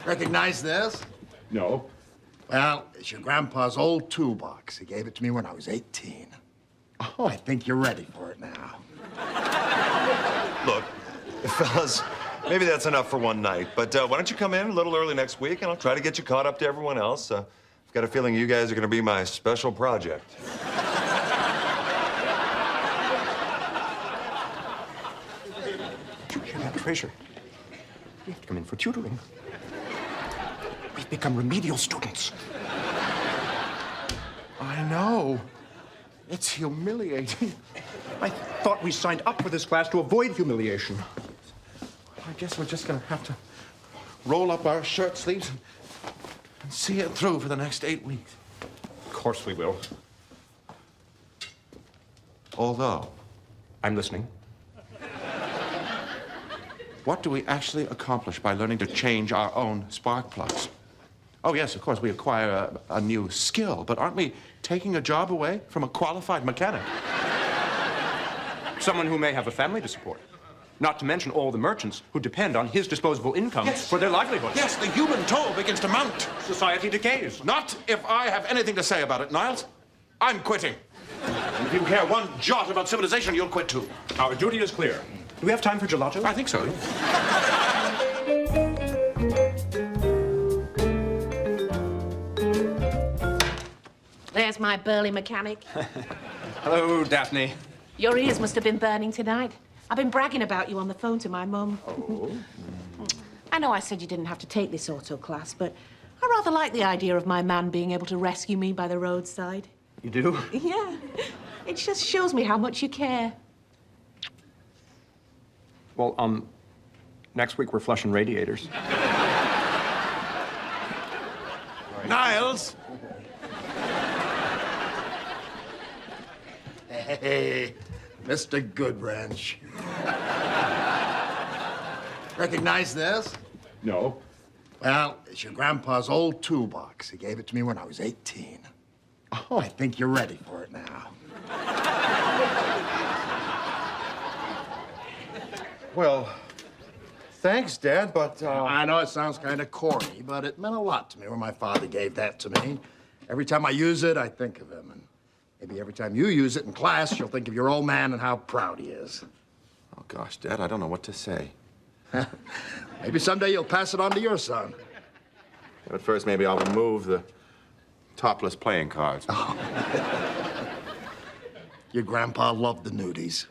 Recognize this? No. Well, it's your grandpa's old toolbox. He gave it to me when I was 18. Oh. I think you're ready for it now. Look, fellas, maybe that's enough for one night, but why don't you come in a little early next week, and I'll try to get you caught up to everyone else. I've got a feeling you guys are going to be my special project. Did you hear that, Frasier? We have to come in for tutoring. We've become remedial students. I know. It's humiliating. I thought we signed up for this class to avoid humiliation. I guess we're just gonna have to roll up our shirt sleeves and see it through for the next 8 weeks. Of course we will. Although, I'm listening. What do we actually accomplish by learning to change our own spark plugs? Oh, yes, of course, we acquire a new skill, but aren't we taking a job away from a qualified mechanic? Someone who may have a family to support. Not to mention all the merchants who depend on his disposable income for their livelihoods. Yes, the human toll begins to mount. Society decays. Not if I have anything to say about it, Niles. I'm quitting. And if you care one jot about civilization, you'll quit too. Our duty is clear. Do we have time for gelato? I think so. There's my burly mechanic. Hello, Daphne. Your ears must have been burning tonight. I've been bragging about you on the phone to my mum. Oh. I know I said you didn't have to take this auto class, but I rather like the idea of my man being able to rescue me by the roadside. You do? Yeah. It just shows me how much you care. Well, next week we're flushing radiators. Niles! Hey, Mr. Goodwrench. Recognize this? No. Well, it's your grandpa's old toolbox. He gave it to me when I was 18. Oh. I think you're ready for it now. Well, thanks, Dad, but, I know it sounds kind of corny, but it meant a lot to me when my father gave that to me. Every time I use it, I think of him. And maybe every time you use it in class, you'll think of your old man and how proud he is. Oh, gosh, Dad, I don't know what to say. Maybe someday you'll pass it on to your son. But first, maybe I'll remove the topless playing cards. Your grandpa loved the nudies.